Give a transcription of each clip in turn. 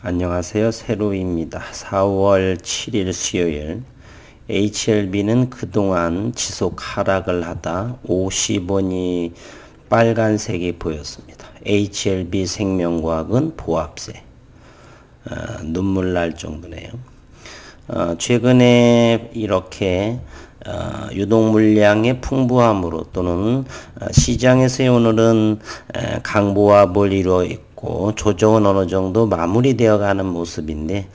안녕하세요. 세로입니다. 4월 7일 수요일 HLB는 그동안 지속 하락을 하다 50원이 빨간색이 보였습니다. HLB 생명과학은 보합세 눈물 날 정도네요. 최근에 이렇게 유동 물량의 풍부함으로 또는 시장에서의 오늘은 강보합을 이루어 있고 조정은 어느 정도 마무리되어 가는 모습인데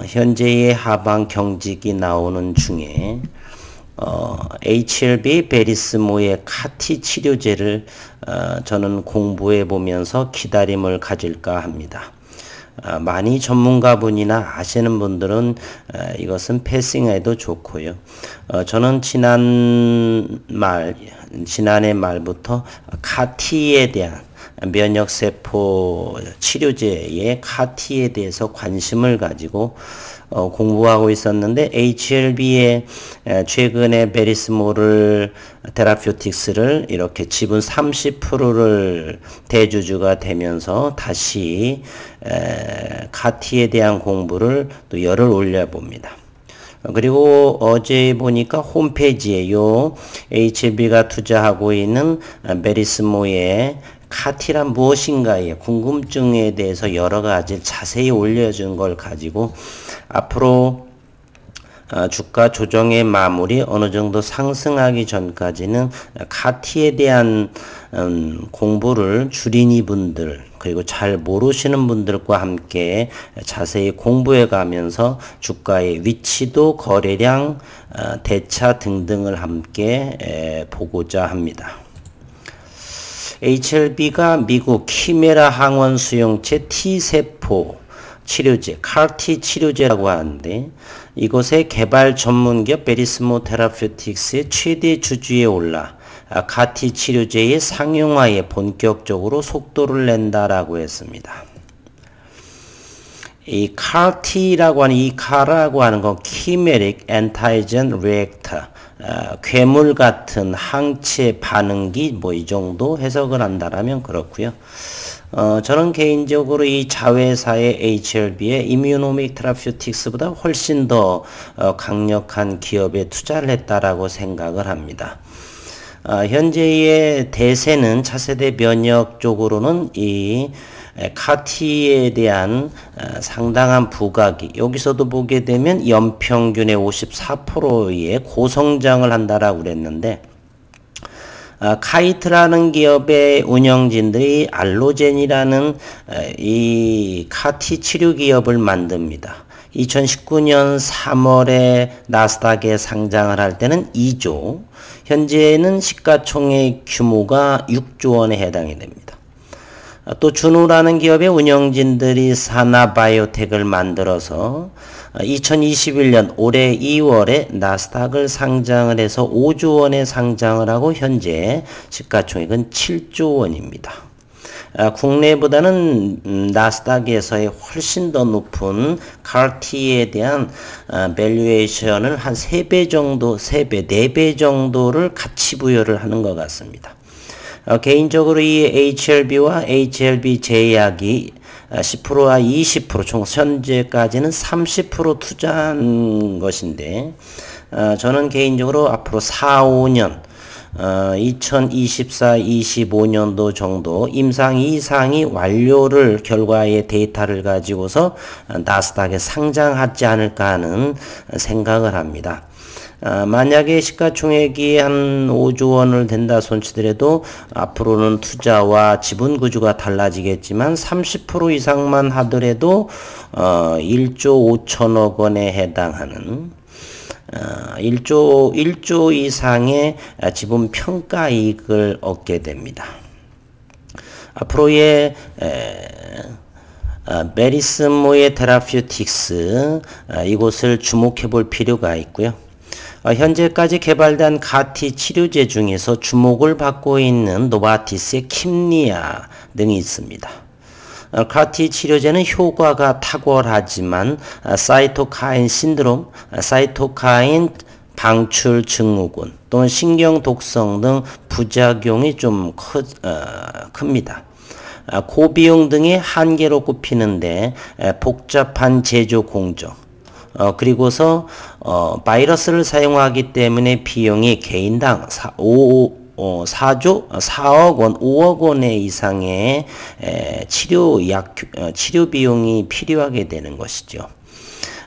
현재의 하방 경직이 나오는 중에 HLB 베리스모의 카티 치료제를 저는 공부해 보면서 기다림을 가질까 합니다. 많이 전문가분이나 아시는 분들은 이것은 패싱해도 좋고요. 저는 지난해 말부터 카티에 대한 면역세포 치료제의 카티에 대해서 관심을 가지고 공부하고 있었는데 HLB의 최근에 베리스모를 테라퓨틱스를 이렇게 지분 30%를 대주주가 되면서 다시 카티에 대한 공부를 또 열을 올려 봅니다. 그리고 어제 보니까 홈페이지에 요 HLB가 투자하고 있는 베리스모의 카티란 무엇인가의 궁금증에 대해서 여러 가지 자세히 올려준 걸 가지고 앞으로 주가 조정의 마무리 어느 정도 상승하기 전까지는 카티에 대한 공부를 주린이 분들 그리고 잘 모르시는 분들과 함께 자세히 공부해 가면서 주가의 위치도 거래량, 대차 등등을 함께 보고자 합니다. HLB가 미국 키메라 항원 수용체 T세포 치료제, CAR-T 치료제라고 하는데 이곳의 개발 전문기업 베리스모 테라퓨틱스의 최대 주주에 올라 CAR-T 치료제의 상용화에 본격적으로 속도를 낸다라고 했습니다. 이 CAR-T라고 하는 이 CAR라고 하는 건 Chimeric Antigen Reactor 괴물 같은 항체 반응기 뭐 이 정도 해석을 한다라면 그렇고요. 저는 개인적으로 이 자회사의 HLB의 이뮤노믹 테라퓨틱스보다 훨씬 더 강력한 기업에 투자를 했다라고 생각을 합니다. 현재의 대세는 차세대 면역 쪽으로는 이 카티에 대한 상당한 부각이 여기서도 보게 되면 연평균의 54%의 고성장을 한다라고 그랬는데 카이트라는 기업의 운영진들이 알로젠이라는 이 카티 치료 기업을 만듭니다. 2019년 3월에 나스닥에 상장을 할 때는 2조, 현재는 시가총액 규모가 6조 원에 해당이 됩니다. 또 준우라는 기업의 운영진들이 사나바이오텍을 만들어서 2021년 올해 2월에 나스닥을 상장을 해서 5조 원에 상장을 하고 현재 시가총액은 7조 원입니다. 국내보다는 나스닥에서의 훨씬 더 높은 CAR-T에 대한 밸류에이션을 한 3배 정도, 3배, 4배 정도를 가치 부여를 하는 것 같습니다. 개인적으로 이 HLB와 HLB 제약이 10%와 20% 총 현재까지는 30% 투자한 것인데 저는 개인적으로 앞으로 4, 5년 2024, 25년도 정도 임상 이상이 완료를 결과의 데이터를 가지고서 나스닥에 상장하지 않을까 하는 생각을 합니다. 만약에 시가총액이 한 5조 원을 된다 손치더라도 앞으로는 투자와 지분 구조가 달라지겠지만 30% 이상만 하더라도 1조 5천억 원에 해당하는 1조 이상의 지분 평가 이익을 얻게 됩니다. 앞으로의 베리스모의 테라퓨틱스 이곳을 주목해 볼 필요가 있고요. 현재까지 개발된 CAR-T 치료제 중에서 주목을 받고 있는 노바티스의 킴리아 등이 있습니다. CAR-T 치료제는 효과가 탁월하지만 사이토카인 신드롬, 사이토카인 방출 증후군 또는 신경 독성 등 부작용이 좀 큽니다. 고비용 등의 한계로 꼽히는데 복잡한 제조 공정 그리고서 바이러스를 사용하기 때문에 비용이 개인당 4조 4억 원, 5억 원의 이상의 치료 비용이 필요하게 되는 것이죠.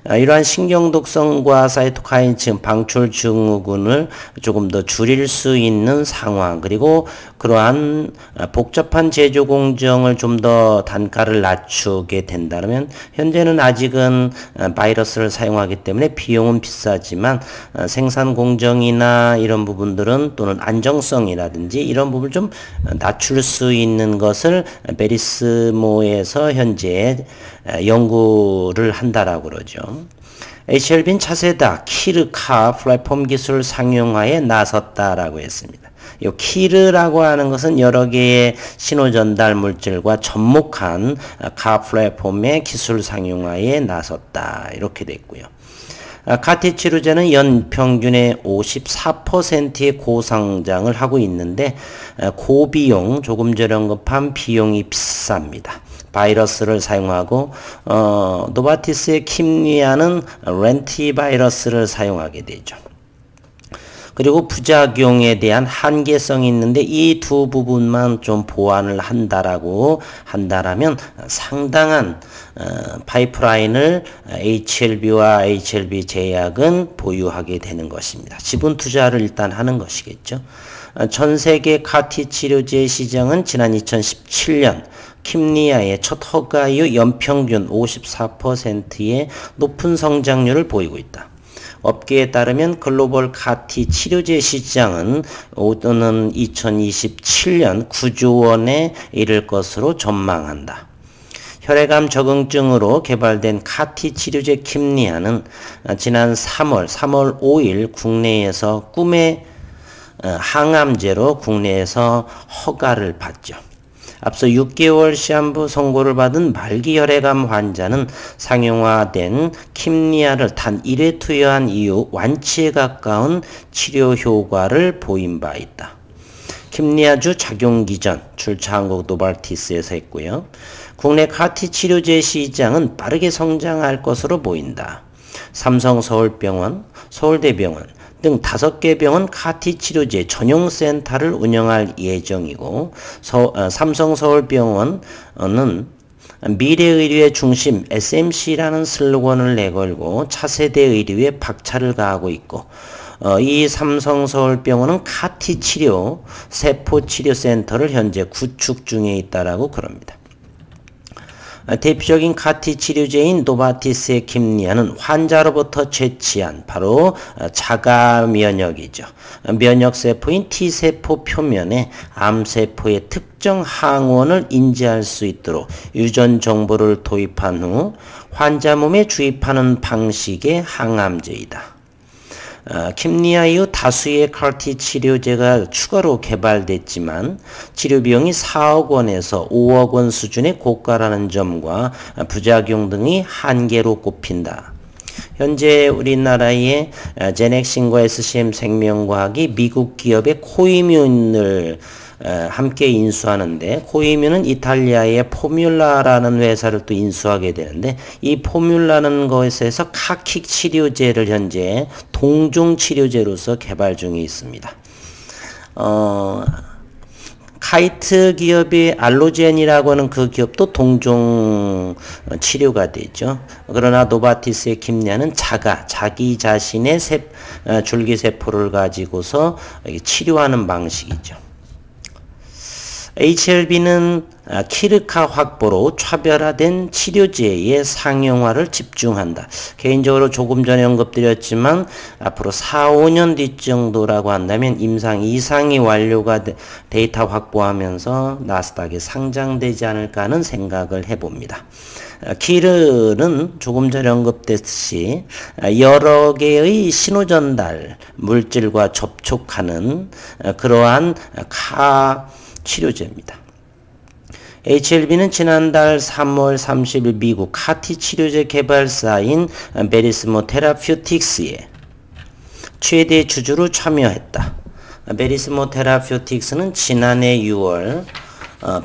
이러한 신경독성과 사이토카인 방출 증후군을 조금 더 줄일 수 있는 상황, 그리고 그러한 복잡한 제조 공정을 좀 더 단가를 낮추게 된다면, 현재는 아직은 바이러스를 사용하기 때문에 비용은 비싸지만 생산 공정이나 이런 부분들은, 또는 안정성이라든지 이런 부분을 좀 낮출 수 있는 것을 베리스모에서 현재 연구를 한다라고 그러죠. HLB는 차세대 키르카 플랫폼 기술 상용화에 나섰다라고 했습니다. 이 키르라고 하는 것은 여러 개의 신호 전달 물질과 접목한 카 플랫폼의 기술 상용화에 나섰다, 이렇게 됐고요. 카티 치료제는 연평균의 54%의 고성장을 하고 있는데 고비용, 조금 저렴한 비용이 비쌉니다. 바이러스를 사용하고 노바티스의 킴리아는 렌티바이러스를 사용하게 되죠. 그리고 부작용에 대한 한계성이 있는데 이 두 부분만 좀 보완을 한다라면 상당한 파이프라인을 HLB와 HLB 제약은 보유하게 되는 것입니다. 지분 투자를 일단 하는 것이겠죠. 전 세계 카티 치료제 시장은 지난 2017년 킴리아의 첫 허가 이후 연평균 54%의 높은 성장률을 보이고 있다. 업계에 따르면 글로벌 카티 치료제 시장은 오는 2027년 9조 원에 이를 것으로 전망한다. 혈액암 적응증으로 개발된 카티 치료제 킴리아는 지난 3월 5일 국내에서 꿈의 항암제로 국내에서 허가를 받죠. 앞서 6개월 시한부 선고를 받은 말기 혈액암 환자는 상용화된 킴리아를 단 1회 투여한 이후 완치에 가까운 치료 효과를 보인 바 있다. 킴리아주 작용 기전 출처 한국 노발티스에서 했고요. 국내 카티 치료제 시장은 빠르게 성장할 것으로 보인다. 삼성서울병원, 서울대병원 등 5개 병원 카티 치료제 전용 센터를 운영할 예정이고, 삼성서울병원은 미래의료의 중심 SMC라는 슬로건을 내걸고 차세대 의료에 박차를 가하고 있고, 이 삼성서울병원은 카티 치료 세포치료센터를 현재 구축 중에 있다라고 그럽니다. 대표적인 카티 치료제인 노바티스의 킴리아는 환자로부터 채취한 바로 자가 면역이죠. 면역세포인 T세포 표면에 암세포의 특정 항원을 인지할 수 있도록 유전 정보를 도입한 후 환자 몸에 주입하는 방식의 항암제이다. 킴리아 이후 다수의 카티 치료제가 추가로 개발됐지만 치료 비용이 4억 원에서 5억 원 수준의 고가라는 점과 부작용 등이 한계로 꼽힌다. 현재 우리나라의 제넥신과 SCM 생명과학이 미국 기업의 코이뮨을 함께 인수하는데, 코이뮨은 이탈리아의 포뮬라라는 회사를 또 인수하게 되는데, 이 포뮬라는 것에서 카킥 치료제를 현재 동종 치료제로서 개발 중에 있습니다. 카이트 기업의 알로젠이라고 하는 그 기업도 동종 치료가 되죠. 그러나 노바티스의 킴리아는 자기 자신의 줄기세포를 가지고서 치료하는 방식이죠. HLB는 키르카 확보로 차별화된 치료제의 상용화를 집중한다. 개인적으로 조금 전에 언급드렸지만 앞으로 4, 5년 뒤 정도라고 한다면 임상 이상이 완료가 데이터 확보하면서 나스닥에 상장되지 않을까 하는 생각을 해봅니다. 키르는 조금 전에 언급됐듯이 여러 개의 신호전달 물질과 접촉하는 그러한 치료제입니다. HLB는 지난달 3월 30일 미국 카티 치료제 개발사인 베리스모 테라퓨틱스에 최대 주주로 참여했다. 베리스모 테라퓨틱스는 지난해 6월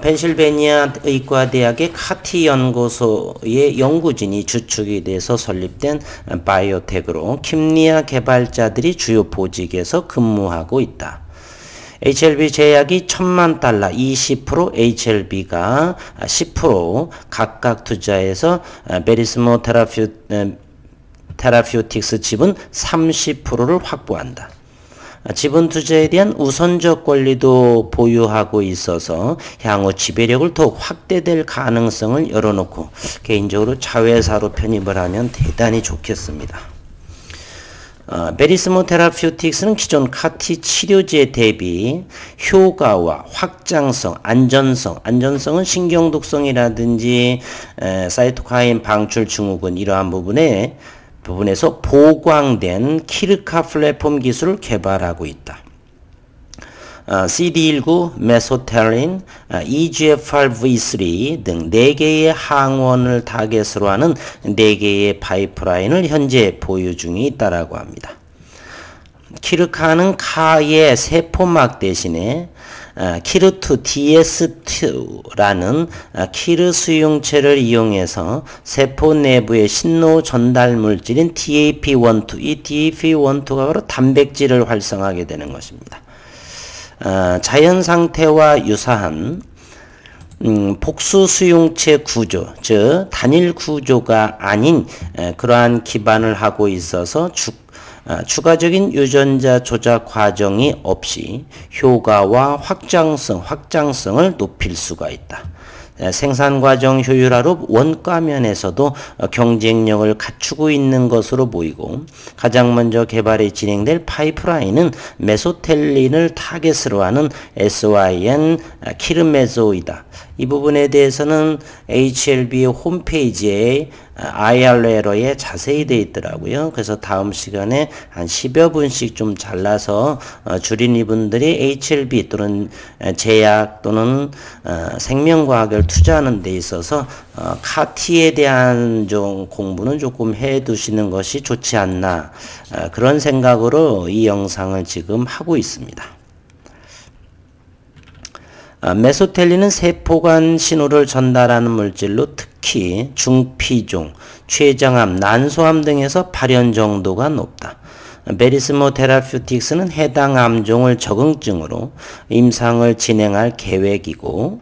펜실베니아 의과대학의 카티 연구소의 연구진이 주축이 돼서 설립된 바이오텍으로 킴리아 개발자들이 주요 보직에서 근무하고 있다. HLB 제약이 $10,000,000, 20%, HLB가 10% 각각 투자해서 베리스모 테라퓨틱스 지분 30%를 확보한다. 지분 투자에 대한 우선적 권리도 보유하고 있어서 향후 지배력을 더욱 확대될 가능성을 열어놓고 개인적으로 자회사로 편입을 하면 대단히 좋겠습니다. 베리스모 테라퓨틱스는 기존 카티 치료제 대비 효과와 확장성, 안전성은 신경독성이라든지 사이토카인 방출 증후군 이러한 부분에서 보강된 키르카 플랫폼 기술을 개발하고 있다. CD19, 메소텔린, EGFR-V3 등 4개의 항원을 타겟으로 하는 4개의 파이프라인을 현재 보유 중에 있다라고 합니다. 키르카는 카의 세포막 대신에 키르2 DS2라는 키르 수용체를 이용해서 세포 내부의 신호 전달 물질인 TAP12, 이 TAP12가 바로 단백질을 활성화하게 되는 것입니다. 자연 상태와 유사한 복수 수용체 구조, 즉 단일 구조가 아닌 그러한 기반을 하고 있어서 추가적인 유전자 조작 과정이 없이 효과와 확장성을 높일 수가 있다. 생산 과정 효율화로 원가 면에서도 경쟁력을 갖추고 있는 것으로 보이고 가장 먼저 개발이 진행될 파이프라인은 메소텔린을 타겟으로 하는 SYN 키르메소이다. 이 부분에 대해서는 HLB의 홈페이지에 IRL에 자세히 되어 있더라고요. 그래서 다음 시간에 한 10여 분씩 좀 잘라서 주린이 분들이 HLB 또는 제약 또는 생명과학을 투자하는 데 있어서 카티에 대한 좀 공부는 조금 해 두시는 것이 좋지 않나 그런 생각으로 이 영상을 지금 하고 있습니다. 메소텔린은 세포간 신호를 전달하는 물질로 특히 중피종, 췌장암, 난소암 등에서 발현 정도가 높다. 베리스모 테라퓨틱스는 해당 암종을 적응증으로 임상을 진행할 계획이고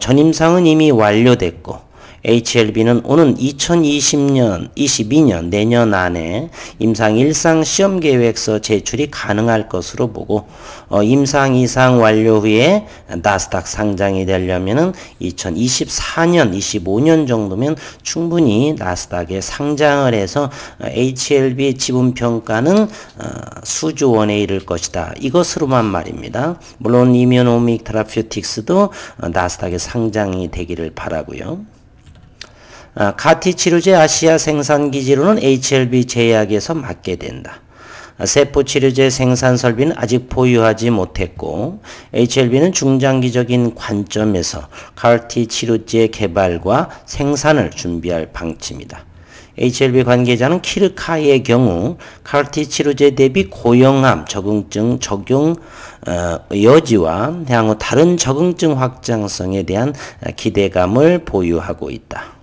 전임상은 이미 완료됐고 HLB는 오는 2022년 내년 안에 임상 1상 시험 계획서 제출이 가능할 것으로 보고 임상 2상 완료 후에 나스닥 상장이 되려면은 2024년, 25년 정도면 충분히 나스닥에 상장을 해서 HLB 지분 평가는 수조 원에 이를 것이다. 이것으로만 말입니다. 물론 이뮤노믹 테라퓨틱스도 나스닥에 상장이 되기를 바라고요. 카티 치료제 아시아 생산 기지로는 HLB 제약에서 맡게 된다. 세포 치료제 생산 설비는 아직 보유하지 못했고 HLB는 중장기적인 관점에서 CAR-T 치료제 개발과 생산을 준비할 방침이다. HLB 관계자는 키르카의 경우 CAR-T 치료제 대비 고형암 적응증 적용 여지와 향후 다른 적응증 확장성에 대한 기대감을 보유하고 있다.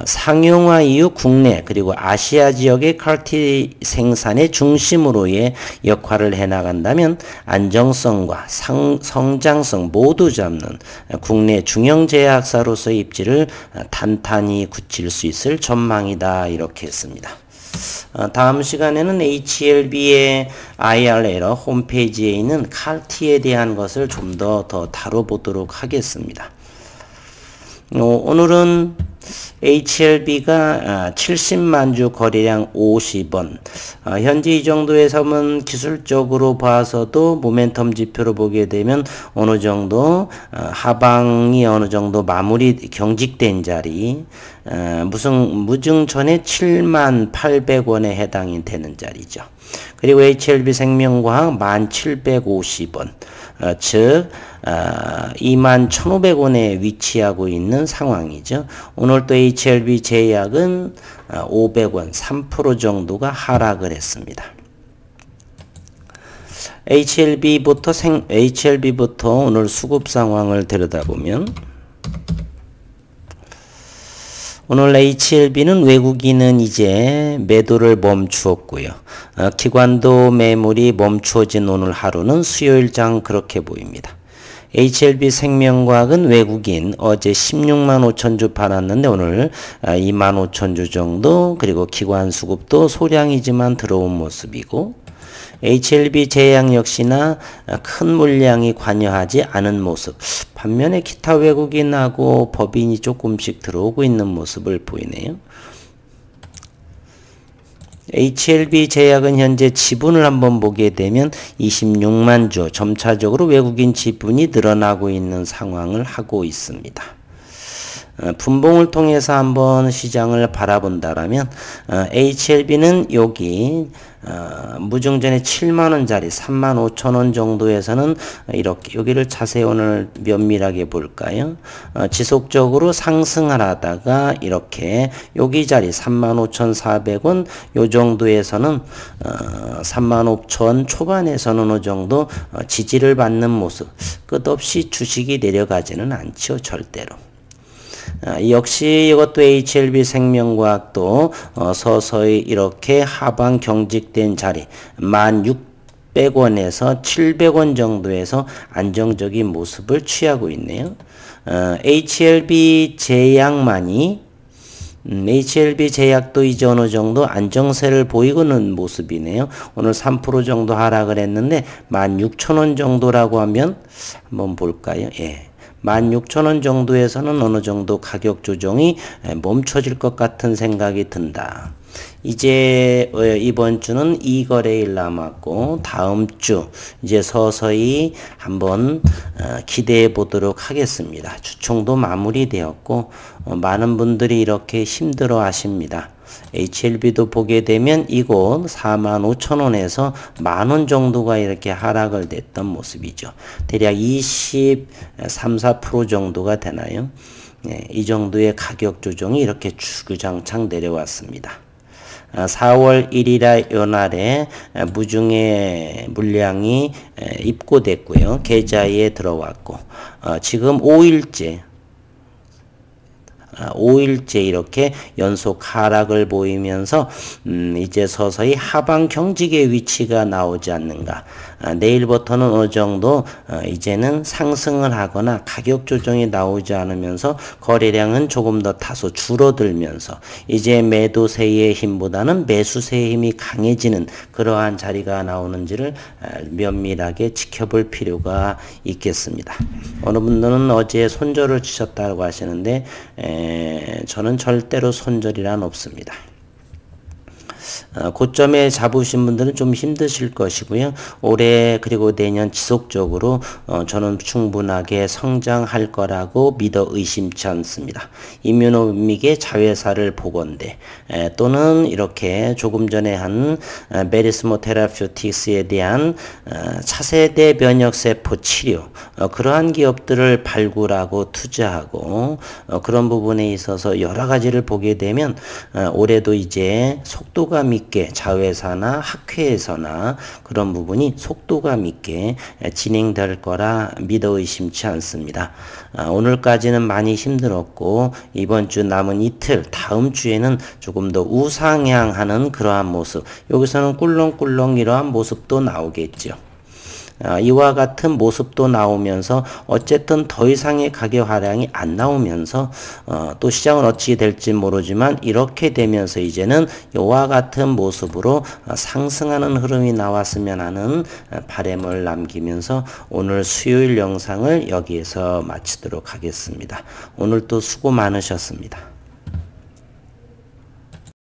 상용화 이후 국내 그리고 아시아 지역의 CAR-T 생산의 중심으로의 역할을 해나간다면 안정성과 성장성 모두 잡는 국내 중형 제약사로서의 입지를 단단히 굳힐 수 있을 전망이다. 이렇게 했습니다. 다음 시간에는 HLB의 IRL 홈페이지에 있는 CAR-T에 대한 것을 좀 더 다뤄보도록 하겠습니다. 오늘은 HLB가 70만 주 거래량 50원. 현재 이 정도의 섬은 기술적으로 봐서도 모멘텀 지표로 보게 되면 어느 정도 하방이 어느 정도 마무리 경직된 자리, 무증 전에 7만 800원에 해당이 되는 자리죠. 그리고 HLB 생명과학 1750원. 즉 21,500원에 위치하고 있는 상황이죠. 오늘 또 HLB 제약은 500원 3% 정도가 하락을 했습니다. HLB부터 오늘 수급 상황을 들여다보면 오늘 HLB는 외국인은 이제 매도를 멈추었고요. 기관도 매물이 멈추어진 오늘 하루는 수요일장 그렇게 보입니다. HLB 생명과학은 외국인 어제 16만 5천 주 팔았는데 오늘 2만 5천 주 정도, 그리고 기관 수급도 소량이지만 들어온 모습이고, HLB 제약 역시나 큰 물량이 관여하지 않은 모습. 반면에 기타 외국인하고 법인이 조금씩 들어오고 있는 모습을 보이네요. HLB 제약은 현재 지분을 한번 보게 되면 26만 주, 점차적으로 외국인 지분이 늘어나고 있는 상황을 하고 있습니다. 분봉을 통해서 한번 시장을 바라본다라면 HLB는 여기 무증전의 7만원짜리 35,000원 정도에서는 이렇게 여기를 자세히 오늘 면밀하게 볼까요? 지속적으로 상승을 하다가 이렇게 여기 자리 35,400원 요 정도에서는 35,000 초반에서는 어느 정도 지지를 받는 모습. 끝없이 주식이 내려가지는 않죠, 절대로. 역시 이것도 HLB 생명과학도 서서히 이렇게 하방 경직된 자리 1,600원에서 700원 정도에서 안정적인 모습을 취하고 있네요. HLB 제약만이 HLB 제약도 이제 어느 정도 안정세를 보이고는 모습이네요. 오늘 3% 정도 하락을 했는데 16,000원 정도라고 하면 한번 볼까요? 예. 16,000원 정도에서는 어느 정도 가격 조정이 멈춰질 것 같은 생각이 든다. 이제 이번 주는 2거래일 남았고 다음 주 이제 서서히 한번 기대해 보도록 하겠습니다. 주총도 마무리되었고 많은 분들이 이렇게 힘들어 하십니다. HLB도 보게 되면 이곳 45,000원에서 만원 정도가 이렇게 하락을 됐던 모습이죠. 대략 23, 4% 정도가 되나요? 네, 이 정도의 가격 조정이 이렇게 주구장창 내려왔습니다. 4월 1일에 요날에 무중의 물량이 입고됐고요. 계좌에 들어왔고 지금 5일째 이렇게 연속 하락을 보이면서 이제 서서히 하방 경직의 위치가 나오지 않는가. 내일부터는 어느 정도 이제는 상승을 하거나 가격 조정이 나오지 않으면서 거래량은 조금 더 다소 줄어들면서 이제 매도세의 힘보다는 매수세의 힘이 강해지는 그러한 자리가 나오는지를 면밀하게 지켜볼 필요가 있겠습니다. 어느 분들은 어제 손절을 치셨다고 하시는데 저는 절대로 손절이란 없습니다. 고점에 잡으신 분들은 좀 힘드실 것이고요. 올해 그리고 내년 지속적으로 저는 충분하게 성장할 거라고 믿어 의심치 않습니다. 이뮤노믹의 자회사를 보건대 또는 이렇게 조금 전에 한 메리스모 테라퓨틱스에 대한 차세대 면역세포 치료 그러한 기업들을 발굴하고 투자하고 그런 부분에 있어서 여러 가지를 보게 되면 올해도 이제 속도감 있게 자회사나 학회에서나 그런 부분이 속도감 있게 진행될 거라 믿어 의심치 않습니다. 오늘까지는 많이 힘들었고 이번 주 남은 이틀 다음 주에는 조금 더 우상향하는 그러한 모습, 여기서는 꿀렁꿀렁 이러한 모습도 나오겠죠. 이와 같은 모습도 나오면서 어쨌든 더 이상의 가격 하락이 안 나오면서 또 시장은 어찌 될지 모르지만 이렇게 되면서 이제는 이와 같은 모습으로 상승하는 흐름이 나왔으면 하는 바람을 남기면서 오늘 수요일 영상을 여기에서 마치도록 하겠습니다. 오늘 또 수고 많으셨습니다.